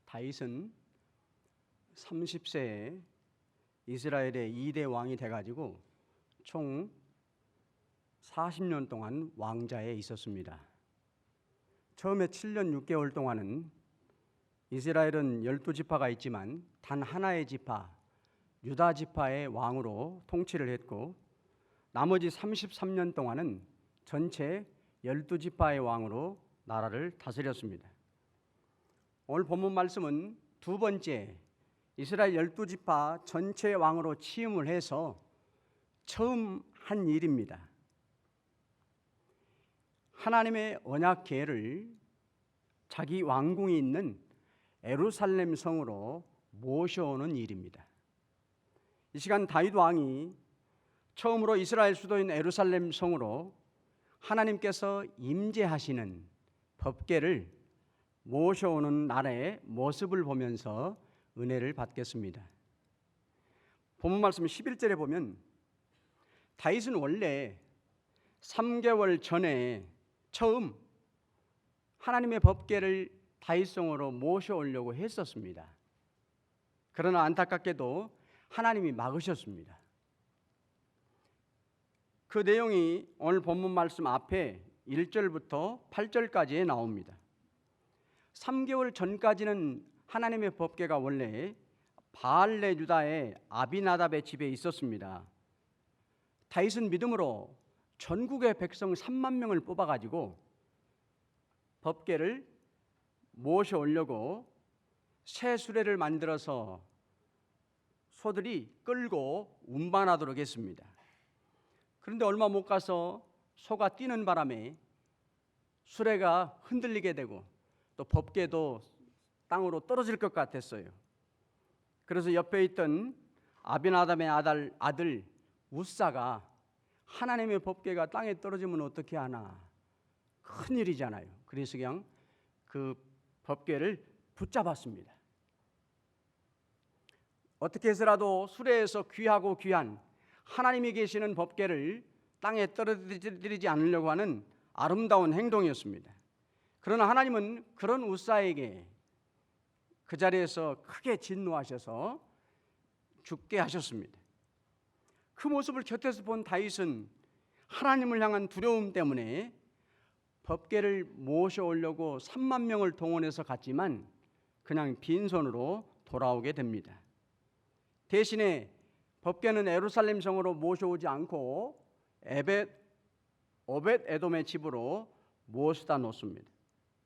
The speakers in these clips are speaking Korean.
다윗은 30세에 이스라엘의 2대 왕이 돼가지고 총 40년 동안 왕자에 있었습니다. 처음에 7년 6개월 동안은 이스라엘은 12지파가 있지만 단 하나의 지파, 유다 지파의 왕으로 통치를 했고, 나머지 33년 동안은 전체 12지파의 왕으로 나라를 다스렸습니다. 오늘 본문 말씀은 두 번째 이스라엘 12지파 전체 왕으로 취임을 해서 처음 한 일입니다. 하나님의 언약궤를 자기 왕궁이 있는 예루살렘 성으로 모셔오는 일입니다. 이 시간 다윗 왕이 처음으로 이스라엘 수도인 예루살렘 성으로 하나님께서 임재하시는 법궤를 모셔오는 날의 모습을 보면서 은혜를 받겠습니다. 본문 말씀 11절에 보면 다윗은 원래 3개월 전에 처음 하나님의 법궤를 다윗성으로 모셔오려고 했었습니다. 그러나 안타깝게도 하나님이 막으셨습니다. 그 내용이 오늘 본문 말씀 앞에 1절부터 8절까지에 나옵니다. 3개월 전까지는 하나님의 법궤가 원래 바알레 유다의 아비나답의 집에 있었습니다. 다윗은 믿음으로 전국의 백성 3만 명을 뽑아가지고 법궤를 모셔오려고 새 수레를 만들어서 소들이 끌고 운반하도록 했습니다. 그런데 얼마 못 가서 소가 뛰는 바람에 수레가 흔들리게 되고 또 법궤도 땅으로 떨어질 것 같았어요. 그래서 옆에 있던 아비나답의 아들 우사가 하나님의 법궤가 땅에 떨어지면 어떻게 하나, 큰일이잖아요. 그래서 그냥 그 법궤를 붙잡았습니다. 어떻게 해서라도 수레에서 귀하고 귀한 하나님이 계시는 법궤를 땅에 떨어뜨리지 않으려고 하는 아름다운 행동이었습니다. 그러나 하나님은 그런 우사에게 그 자리에서 크게 진노하셔서 죽게 하셨습니다. 그 모습을 곁에서 본 다윗은 하나님을 향한 두려움 때문에 법궤를 모셔오려고 3만 명을 동원해서 갔지만 그냥 빈손으로 돌아오게 됩니다. 대신에 법궤는 예루살렘 성으로 모셔오지 않고 오벳 에돔의 집으로 모셔다 놓습니다.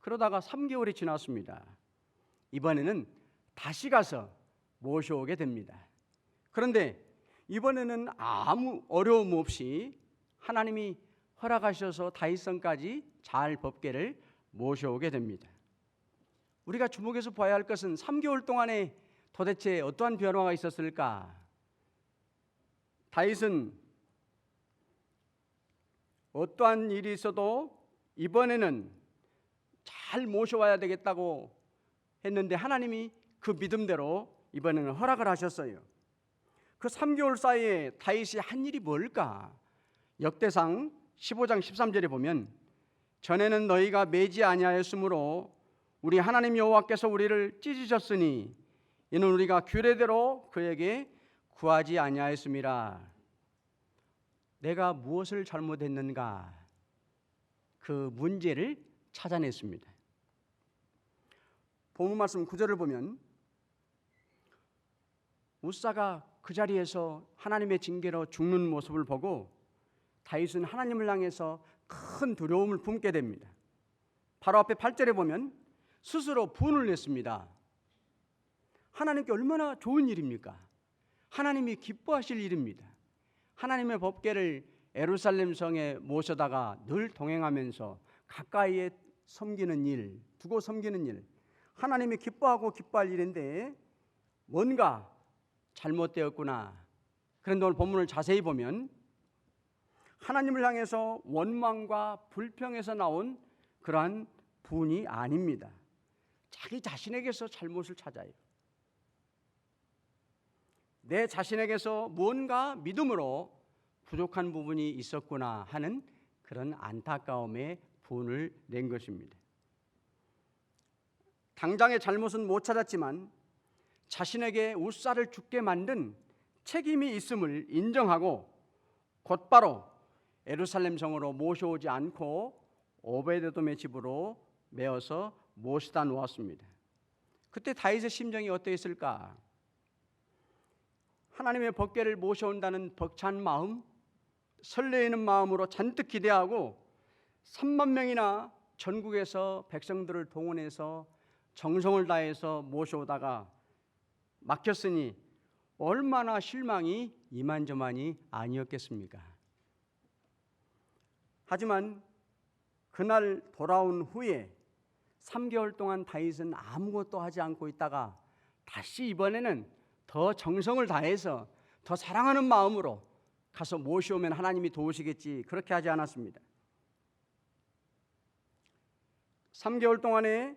그러다가 3개월이 지났습니다. 이번에는 다시 가서 모셔오게 됩니다. 그런데 이번에는 아무 어려움 없이 하나님이 허락하셔서 다윗성까지 잘 법궤를 모셔오게 됩니다. 우리가 주목해서 봐야 할 것은 3개월 동안에 도대체 어떠한 변화가 있었을까? 다윗은 어떠한 일이 있어도 이번에는 잘 모셔와야 되겠다고 했는데 하나님이 그 믿음대로 이번에는 허락을 하셨어요. 그 3개월 사이에 다윗이 한 일이 뭘까? 역대상 15장 13절에 보면 전에는 너희가 매지 아니하였으므로 우리 하나님 여호와께서 우리를 찢으셨으니 이는 우리가 규례대로 그에게 구하지 아니하였음이라. 내가 무엇을 잘못했는가? 그 문제를 찾아냈습니다. 본문 말씀 9절을 보면 우사가 그 자리에서 하나님의 징계로 죽는 모습을 보고 다윗은 하나님을 향해서 큰 두려움을 품게 됩니다. 바로 앞에 8절에 보면 스스로 분을 냈습니다. 하나님께 얼마나 좋은 일입니까? 하나님이 기뻐하실 일입니다. 하나님의 법궤를 예루살렘 성에 모셔다가 늘 동행하면서 가까이에 섬기는 일, 두고 섬기는 일, 하나님이 기뻐하고 기뻐할 일인데 뭔가 잘못되었구나. 그런데 오늘 본문을 자세히 보면 하나님을 향해서 원망과 불평에서 나온 그러한 분이 아닙니다. 자기 자신에게서 잘못을 찾아요. 내 자신에게서 무언가 믿음으로 부족한 부분이 있었구나 하는 그런 안타까움에 분을 낸 것입니다. 당장의 잘못은 못 찾았지만 자신에게 우사를 죽게 만든 책임이 있음을 인정하고 곧바로 예루살렘 성으로 모셔오지 않고 오베데돔의 집으로 메어서 모시다 놓았습니다. 그때 다윗의 심정이 어떠했을까? 하나님의 법궤를 모셔온다는 벅찬 마음, 설레이는 마음으로 잔뜩 기대하고 3만 명이나 전국에서 백성들을 동원해서 정성을 다해서 모셔오다가 막혔으니 얼마나 실망이 이만저만이 아니었겠습니까? 하지만 그날 돌아온 후에 3개월 동안 다윗은 아무것도 하지 않고 있다가 다시 이번에는 더 정성을 다해서 더 사랑하는 마음으로 가서 모셔오면 하나님이 도우시겠지, 그렇게 하지 않았습니다. 3개월 동안에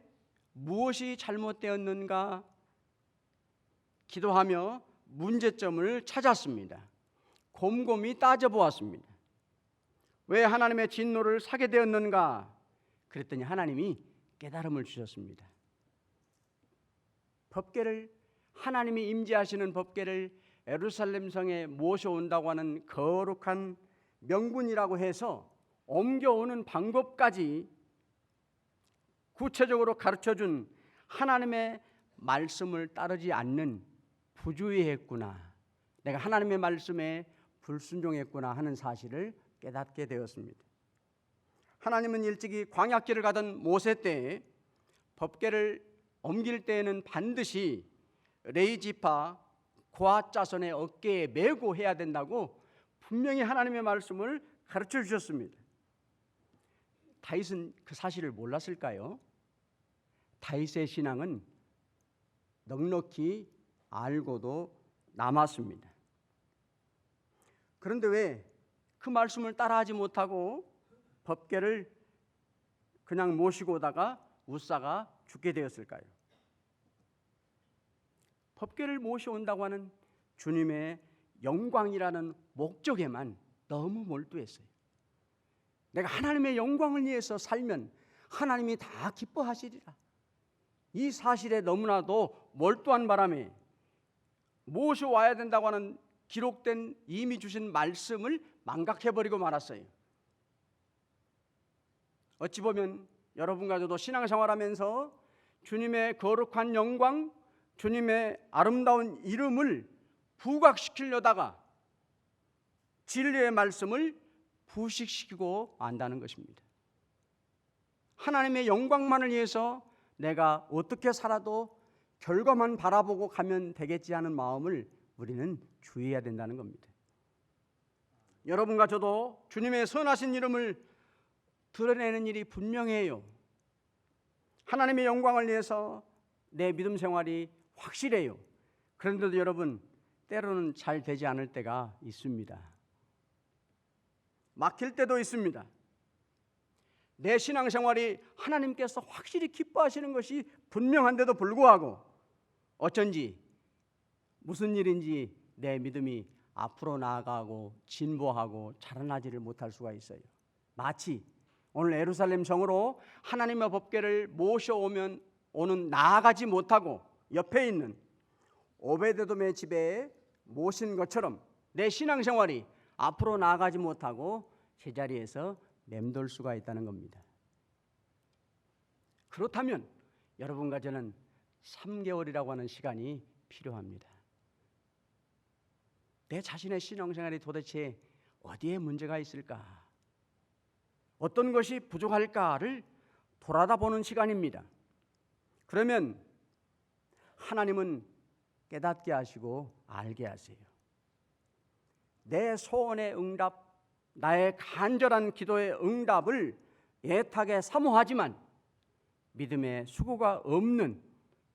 무엇이 잘못되었는가 기도하며 문제점을 찾았습니다. 곰곰이 따져보았습니다. 왜 하나님의 진노를 사게 되었는가? 그랬더니 하나님이 깨달음을 주셨습니다. 법궤를, 하나님이 임재하시는 법궤를 예루살렘 성에 모셔온다고 하는 거룩한 명분이라고 해서 옮겨오는 방법까지 구체적으로 가르쳐준 하나님의 말씀을 따르지 않는 부주의했구나, 내가 하나님의 말씀에 불순종했구나 하는 사실을 깨닫게 되었습니다. 하나님은 일찍이 광야길을 가던 모세 때에 법궤를 옮길 때에는 반드시 레위지파 고앗 자손의 어깨에 메고 해야 된다고 분명히 하나님의 말씀을 가르쳐 주셨습니다. 다윗은 그 사실을 몰랐을까요? 다윗의 신앙은 넉넉히 알고도 남았습니다. 그런데 왜 그 말씀을 따라하지 못하고 법궤를 그냥 모시고 오다가 우사가 죽게 되었을까요? 법궤를 모셔온다고 하는 주님의 영광이라는 목적에만 너무 몰두했어요. 내가 하나님의 영광을 위해서 살면 하나님이 다 기뻐하시리라, 이 사실에 너무나도 몰두한 바람에 모셔와야 된다고 하는 기록된 이미 주신 말씀을 망각해버리고 말았어요. 어찌 보면 여러분과 저도 신앙생활하면서 주님의 거룩한 영광, 주님의 아름다운 이름을 부각시키려다가 진리의 말씀을 부식시키고 안다는 것입니다. 하나님의 영광만을 위해서 내가 어떻게 살아도 결과만 바라보고 가면 되겠지 하는 마음을 우리는 주의해야 된다는 겁니다. 여러분과 저도 주님의 선하신 이름을 드러내는 일이 분명해요. 하나님의 영광을 위해서 내 믿음 생활이 확실해요. 그런데도 여러분, 때로는 잘 되지 않을 때가 있습니다. 막힐 때도 있습니다. 내 신앙생활이 하나님께서 확실히 기뻐하시는 것이 분명한데도 불구하고 어쩐지 무슨 일인지 내 믿음이 앞으로 나아가고 진보하고 자라나지를 못할 수가 있어요. 마치 오늘 예루살렘 성으로 하나님의 법궤를 모셔오면 나아가지 못하고 옆에 있는 오베데돔의 집에 모신 것처럼 내 신앙생활이 앞으로 나아가지 못하고 제자리에서 맴돌 수가 있다는 겁니다. 그렇다면 여러분과 저는 3개월이라고 하는 시간이 필요합니다. 내 자신의 신앙생활이 도대체 어디에 문제가 있을까? 어떤 것이 부족할까를 돌아다 보는 시간입니다. 그러면 하나님은 깨닫게 하시고 알게 하세요. 내 소원의 응답, 나의 간절한 기도의 응답을 애타게 사모하지만 믿음의 수고가 없는,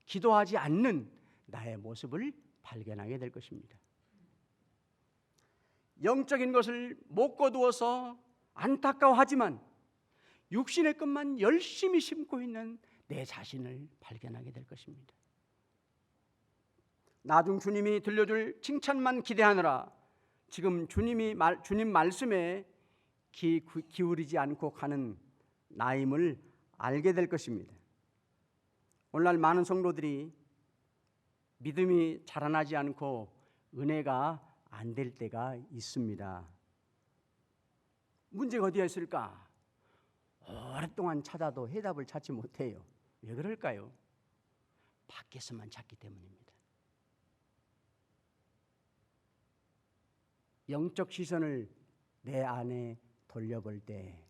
기도하지 않는 나의 모습을 발견하게 될 것입니다. 영적인 것을 못 거두어서 안타까워하지만 육신의 것만 열심히 심고 있는 내 자신을 발견하게 될 것입니다. 나중 주님이 들려줄 칭찬만 기대하느라 지금 주님 말씀에 기울이지 않고 가는 나임을 알게 될 것입니다. 오늘날 많은 성도들이 믿음이 자라나지 않고 은혜가 안 될 때가 있습니다. 문제가 어디에 있을까? 오랫동안 찾아도 해답을 찾지 못해요. 왜 그럴까요? 밖에서만 찾기 때문입니다. 영적 시선을 내 안에 돌려볼 때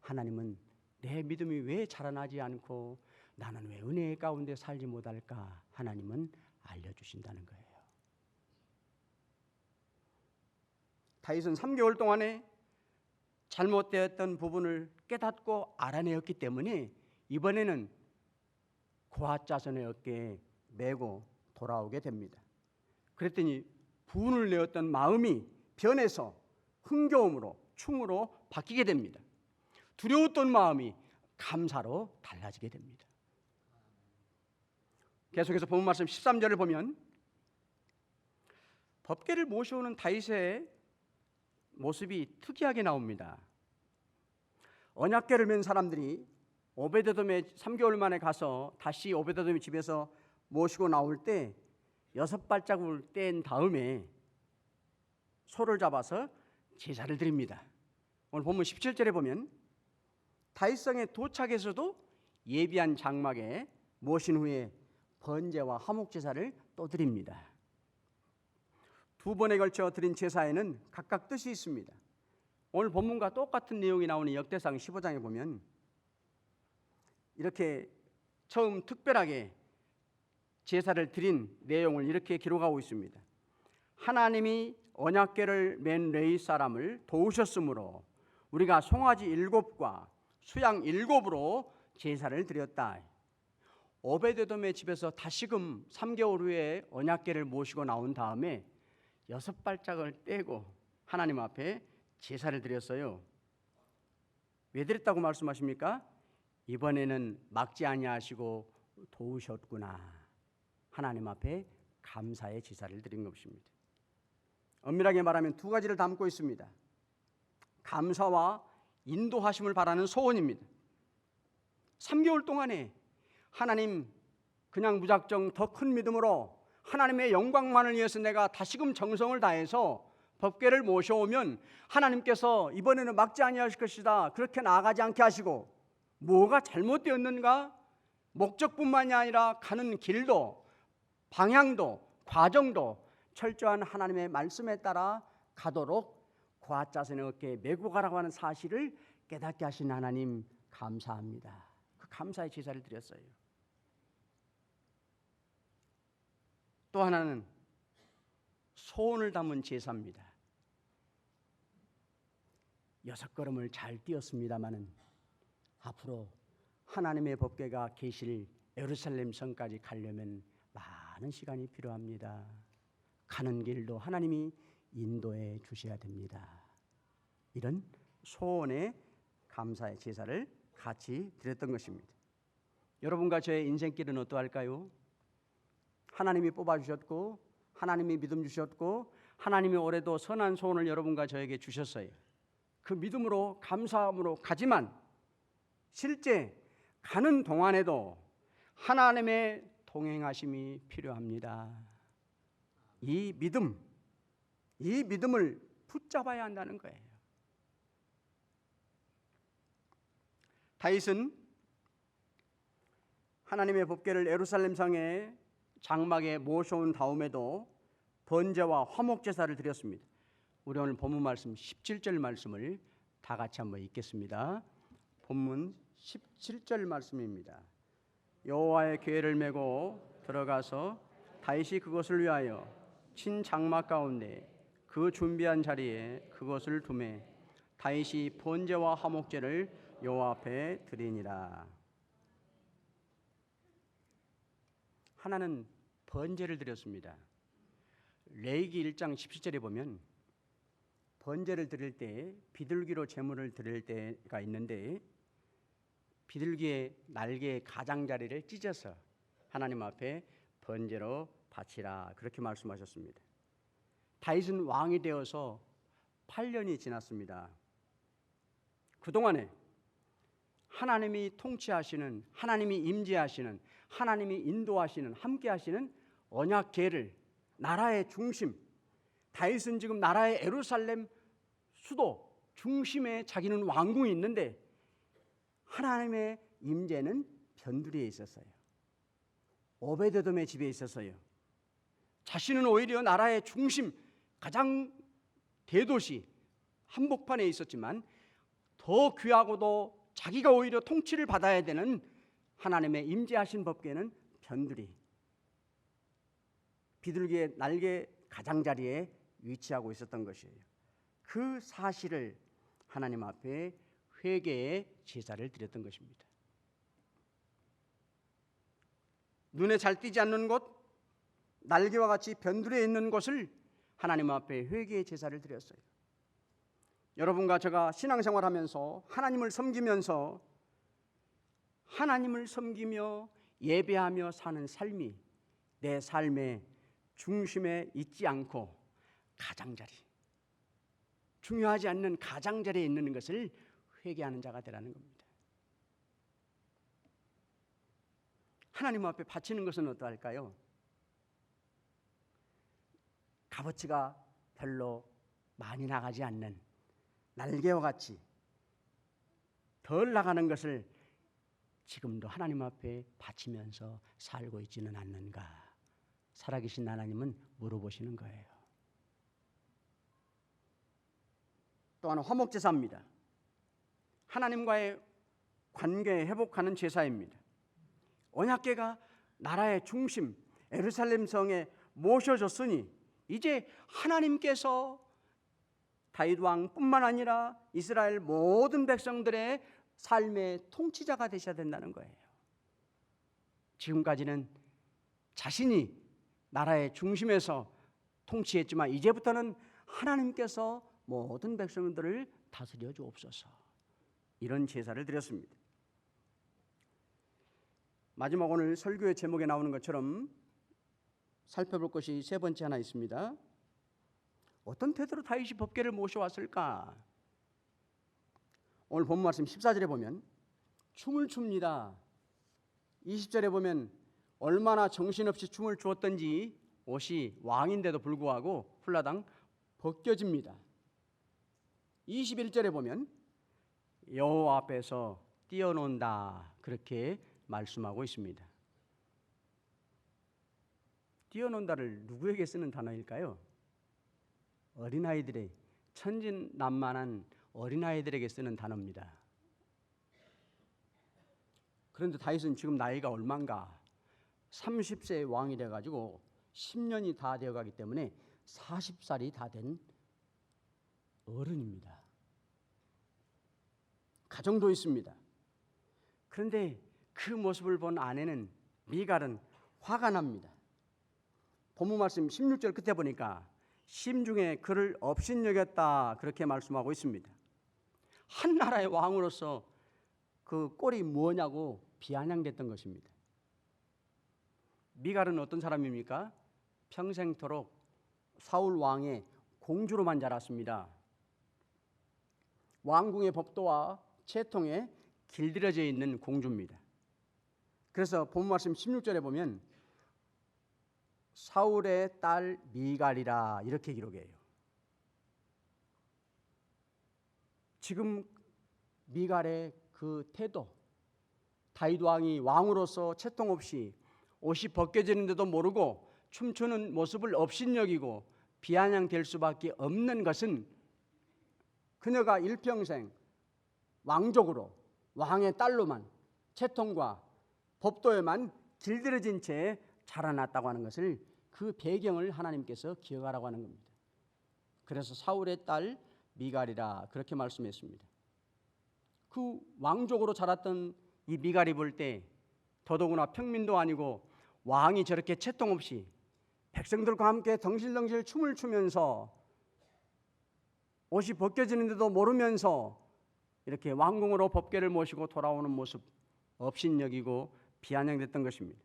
하나님은 내 믿음이 왜 자라나지 않고 나는 왜 은혜 가운데 살지 못할까? 하나님은 알려주신다는 거예요. 다윗은 3개월 동안에 잘못되었던 부분을 깨닫고 알아내었기 때문에 이번에는 고앗 자손의 어깨에 메고 돌아오게 됩니다. 그랬더니 분을 내었던 마음이 변해서 흥겨움으로 충으로 바뀌게 됩니다. 두려웠던 마음이 감사로 달라지게 됩니다. 계속해서 본문 말씀 13절을 보면 법궤를 모셔오는 다윗의 모습이 특이하게 나옵니다. 언약궤를 맨 사람들이 오베데돔에 3개월 만에 가서 다시 오베데돔의 집에서 모시고 나올 때 6발자국을 뗀 다음에 소를 잡아서 제사를 드립니다. 오늘 본문 17절에 보면 다윗성에 도착해서도 예비한 장막에 모신 후에 번제와 화목제사를 또 드립니다. 2번에 걸쳐 드린 제사에는 각각 뜻이 있습니다. 오늘 본문과 똑같은 내용이 나오는 역대상 15장에 보면 이렇게 처음 특별하게 제사를 드린 내용을 이렇게 기록하고 있습니다. 하나님이 언약궤를 맨 레위 사람을 도우셨으므로 우리가 송아지 7과 수양 7으로 제사를 드렸다. 오베데돔의 집에서 다시금 3개월 후에 언약궤를 모시고 나온 다음에 6발짝을 떼고 하나님 앞에 제사를 드렸어요. 왜 드렸다고 말씀하십니까? 이번에는 막지 아니하시고 도우셨구나. 하나님 앞에 감사의 제사를 드린 것입니다. 엄밀하게 말하면 2가지를 담고 있습니다. 감사와 인도하심을 바라는 소원입니다. 3개월 동안에 하나님 그냥 무작정 더 큰 믿음으로 하나님의 영광만을 위해서 내가 다시금 정성을 다해서 법궤를 모셔오면 하나님께서 이번에는 막지 아니하실 것이다 그렇게 나아가지 않게 하시고 뭐가 잘못되었는가? 목적뿐만이 아니라 가는 길도 방향도 과정도 철저한 하나님의 말씀에 따라 가도록 고앗 자손의 어깨에 메고 가라고 하는 사실을 깨닫게 하신 하나님 감사합니다. 그 감사의 제사를 드렸어요. 또 하나는 소원을 담은 제사입니다. 6걸음을 잘 뛰었습니다마는 앞으로 하나님의 법궤가 계실 예루살렘 성까지 가려면 많은 시간이 필요합니다. 가는 길도 하나님이 인도해 주셔야 됩니다. 이런 소원의 감사의 제사를 같이 드렸던 것입니다. 여러분과 저의 인생길은 어떠할까요? 하나님이 뽑아주셨고 하나님이 믿음 주셨고 하나님이 올해도 선한 소원을 여러분과 저에게 주셨어요. 그 믿음으로 감사함으로 가지만 실제 가는 동안에도 하나님의 동행하심이 필요합니다. 이 믿음을 붙잡아야 한다는 거예요. 다윗은 하나님의 법궤를 예루살렘 성에 장막에 모셔온 다음에도 번제와 화목제사를 드렸습니다. 우리 오늘 본문 말씀 17절 말씀을 다 같이 한번 읽겠습니다. 본문 17절 말씀입니다. 여호와의 궤를 메고 들어가서 다윗이 그것을 위하여 친 장막 가운데 그 준비한 자리에 그것을 두매 다윗이 번제와 화목제를 여호와 앞에 드리니라. 하나는 번제를 드렸습니다. 레위기 1장 17절에 보면 번제를 드릴 때 비둘기로 제물을 드릴 때가 있는데 비둘기의 날개의 가장자리를 찢어서 하나님 앞에 번제로 바치라 그렇게 말씀하셨습니다. 다윗은 왕이 되어서 8년이 지났습니다. 그동안에 하나님이 통치하시는, 하나님이 임재하시는, 하나님이 인도하시는, 함께하시는 언약궤를, 나라의 중심, 다윗은 지금 나라의 예루살렘 수도 중심에 자기는 왕궁이 있는데 하나님의 임재는 변두리에 있었어요. 오베데돔의 집에 있었어요. 자신은 오히려 나라의 중심, 가장 대도시 한복판에 있었지만 더 귀하고도 자기가 오히려 통치를 받아야 되는 하나님의 임재하신 법궤는 변두리, 비둘기의 날개 가장자리에 위치하고 있었던 것이에요. 그 사실을 하나님 앞에 회개의 제사를 드렸던 것입니다. 눈에 잘 띄지 않는 곳, 날개와 같이 변두리에 있는 곳을 하나님 앞에 회개의 제사를 드렸어요. 여러분과 제가 신앙생활하면서 하나님을 섬기면서 하나님을 섬기며 예배하며 사는 삶이 내 삶의 중심에 있지 않고 가장자리, 중요하지 않는 가장자리에 있는 것을 회개하는 자가 되라는 겁니다. 하나님 앞에 바치는 것은 어떠할까요? 값어치가 별로 많이 나가지 않는 날개와 같이 덜 나가는 것을 지금도 하나님 앞에 바치면서 살고 있지는 않는가? 살아계신 하나님은 물어보시는 거예요. 또한 화목제사입니다. 하나님과의 관계 회복하는 제사입니다. 언약궤가 나라의 중심 예루살렘 성에 모셔졌으니 이제 하나님께서 다윗 왕뿐만 아니라 이스라엘 모든 백성들의 삶의 통치자가 되셔야 된다는 거예요. 지금까지는 자신이 나라의 중심에서 통치했지만 이제부터는 하나님께서 모든 백성들을 다스려 주옵소서. 이런 제사를 드렸습니다. 마지막 오늘 설교의 제목에 나오는 것처럼 살펴볼 것이 세 번째 하나 있습니다. 어떤 태도로 다윗이 법궤를 모셔왔을까? 오늘 본 말씀 14절에 보면 춤을 춥니다. 20절에 보면 얼마나 정신없이 춤을 추었던지 옷이 왕인데도 불구하고 훌라당 벗겨집니다. 21절에 보면 여호와 앞에서 뛰어논다 그렇게 말씀하고 있습니다. 뛰어논다를 누구에게 쓰는 단어일까요? 어린아이들의 천진난만한 어린아이들에게 쓰는 단어입니다. 그런데 다윗은 지금 나이가 얼마인가? 30세의 왕이 돼가지고 10년이 다 되어가기 때문에 40살이 다 된 어른입니다. 가정도 있습니다. 그런데 그 모습을 본 아내는 미갈은 화가 납니다. 본문 말씀 16절 끝에 보니까 심중에 그를 업신여겼다 그렇게 말씀하고 있습니다. 한 나라의 왕으로서 그 꼴이 뭐냐고 비아냥댔던 것입니다. 미갈은 어떤 사람입니까? 평생토록 사울 왕의 공주로만 자랐습니다. 왕궁의 법도와 채통에 길들여져 있는 공주입니다. 그래서 본 말씀 16절에 보면 사울의 딸 미갈이라 이렇게 기록해요. 지금 미갈의 그 태도, 다윗 왕이 왕으로서 채통 없이 옷이 벗겨지는데도 모르고 춤추는 모습을 업신여기고 비아냥될 수밖에 없는 것은 그녀가 일평생 왕족으로 왕의 딸로만 채통과 법도에만 길들여진 채 자라났다고 하는 것을 그 배경을 하나님께서 기억하라고 하는 겁니다. 그래서 사울의 딸 미갈이라 그렇게 말씀했습니다. 그 왕족으로 자랐던 이 미갈이 볼 때 더더구나 평민도 아니고 왕이 저렇게 채통 없이 백성들과 함께 덩실덩실 춤을 추면서 옷이 벗겨지는데도 모르면서 이렇게 왕궁으로 법궤를 모시고 돌아오는 모습 업신여기고 비아냥됐던 것입니다.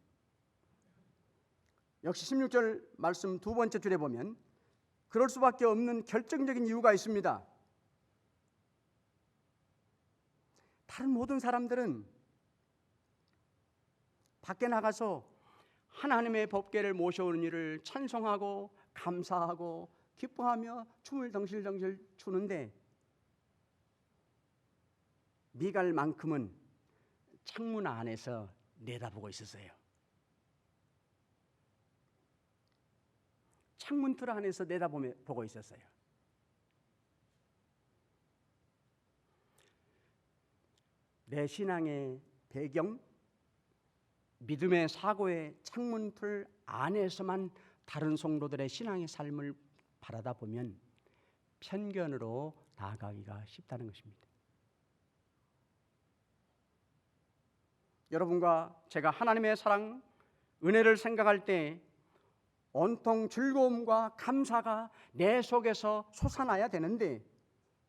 역시 16절 말씀 두 번째 줄에 보면 그럴 수밖에 없는 결정적인 이유가 있습니다. 다른 모든 사람들은 밖에 나가서 하나님의 법궤를 모셔오는 일을 찬송하고 감사하고 기뻐하며 춤을 덩실덩실 추는데 미갈만큼은 창문 안에서 내다보고 있었어요. 창문 틀 안에서 내다보고 있었어요. 내 신앙의 배경, 믿음의 사고의 창문 틀 안에서만 다른 성도들의 신앙의 삶을 바라다 보면 편견으로 나아가기가 쉽다는 것입니다. 여러분과 제가 하나님의 사랑, 은혜를 생각할 때 온통 즐거움과 감사가 내 속에서 솟아나야 되는데,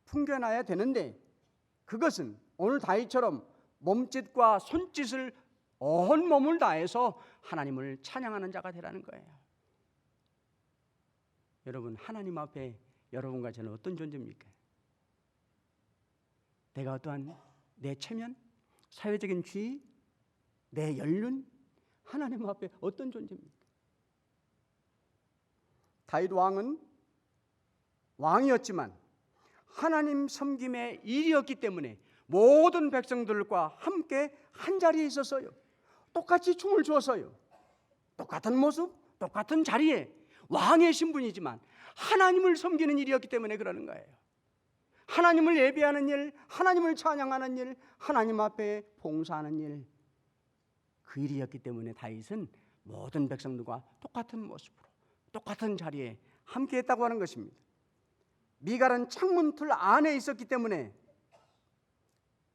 풍겨나야 되는데, 그것은 오늘 다윗처럼 몸짓과 손짓을 온 몸을 다해서 하나님을 찬양하는 자가 되라는 거예요. 여러분, 하나님 앞에 여러분과 저는 어떤 존재입니까? 내가 어떠한 내 체면, 사회적인 지위, 내 연륜, 하나님 앞에 어떤 존재입니까? 다윗 왕은 왕이었지만 하나님 섬김의 일이었기 때문에 모든 백성들과 함께 한자리에 있었어요. 똑같이 춤을 추었어요. 똑같은 모습, 똑같은 자리에 왕의 신분이지만 하나님을 섬기는 일이었기 때문에 그러는 거예요. 하나님을 예배하는 일, 하나님을 찬양하는 일, 하나님 앞에 봉사하는 일, 그 일이었기 때문에 다윗은 모든 백성들과 똑같은 모습으로 똑같은 자리에 함께 했다고 하는 것입니다. 미갈은 창문 틀 안에 있었기 때문에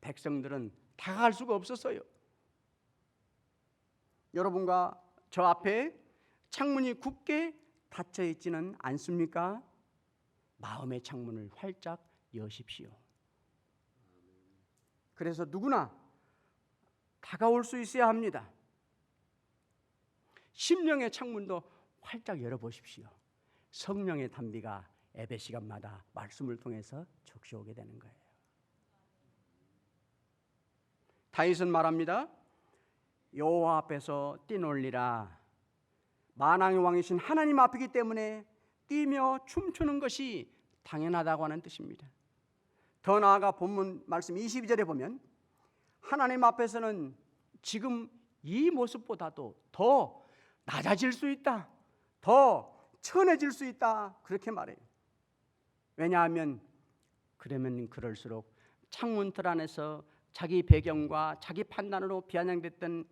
백성들은 다가갈 수가 없었어요. 여러분과 저 앞에 창문이 굳게 닫혀 있지는 않습니까? 마음의 창문을 활짝 여십시오. 그래서 누구나 다가올 수 있어야 합니다. 심령의 창문도 활짝 열어보십시오. 성령의 단비가 예배 시간마다 말씀을 통해서 적셔오게 되는 거예요. 다윗은 말합니다. 여호와 앞에서 뛰놀리라. 만왕의 왕이신 하나님 앞이기 때문에 뛰며 춤추는 것이 당연하다고 하는 뜻입니다. 더 나아가 본문 말씀 22절에 보면 하나님 앞에서는 지금 이 모습보다도 더 낮아질 수 있다, 더 천해질 수 있다, 그렇게 말해요. 왜냐하면 그러면 그럴수록 창문틀 안에서 자기 배경과 자기 판단으로 비아냥됐던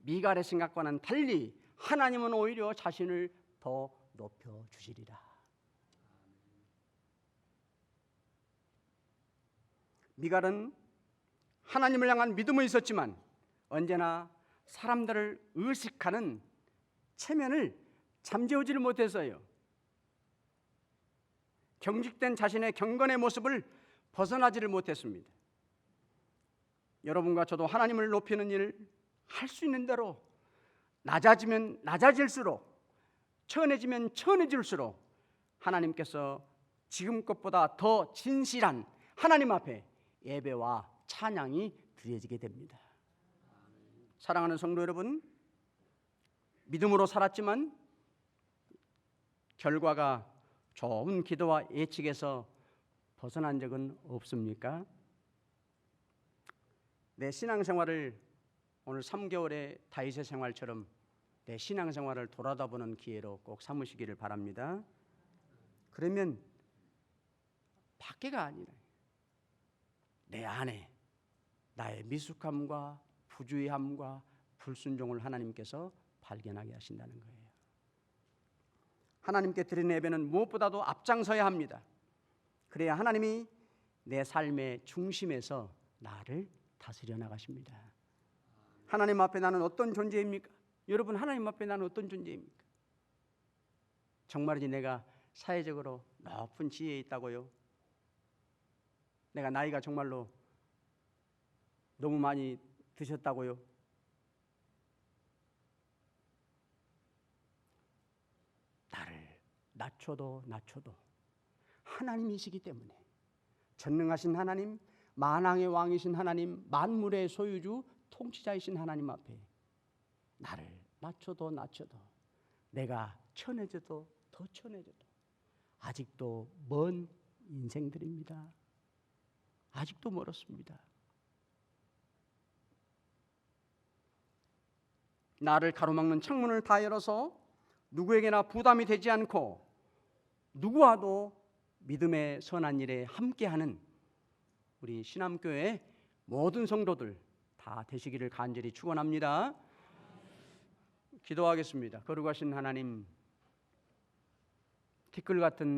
미갈의 생각과는 달리 하나님은 오히려 자신을 더 높여주시리라. 미갈은 하나님을 향한 믿음은 있었지만 언제나 사람들을 의식하는 체면을 잠재우지를 못했어요. 경직된 자신의 경건의 모습을 벗어나지를 못했습니다. 여러분과 저도 하나님을 높이는 일을 할 수 있는 대로 낮아지면 낮아질수록, 천해지면 천해질수록 하나님께서 지금 것보다 더 진실한 하나님 앞에 예배와 찬양이 드려지게 됩니다. 사랑하는 성도 여러분, 믿음으로 살았지만 결과가 좋은 기도와 예측에서 벗어난 적은 없습니까? 내 신앙생활을 오늘 3개월의 다윗의 생활처럼 내 신앙생활을 돌아다보는 기회로 꼭 삼으시기를 바랍니다. 그러면 밖에가 아니라 내 안에 나의 미숙함과 부주의함과 불순종을 하나님께서 발견하게 하신다는 거예요. 하나님께 드리는 예배는 무엇보다도 앞장서야 합니다. 그래야 하나님이 내 삶의 중심에서 나를 다스려 나가십니다. 하나님 앞에 나는 어떤 존재입니까? 여러분, 하나님 앞에 나는 어떤 존재입니까? 정말이지 내가 사회적으로 높은 지혜에 있다고요? 내가 나이가 정말로 너무 많이 드셨다고요? 나를 낮춰도 하나님이시기 때문에, 전능하신 하나님, 만왕의 왕이신 하나님, 만물의 소유주 통치자이신 하나님 앞에 나를 낮춰도 내가 천해져도 더 천해져도 아직도 먼 인생들입니다. 아직도 멀었습니다. 나를 가로막는 창문을 다 열어서 누구에게나 부담이 되지 않고 누구와도 믿음의 선한 일에 함께하는 우리 신암교회 모든 성도들 다 되시기를 간절히 축원합니다. 기도하겠습니다. 거룩하신 하나님, 티끌 같은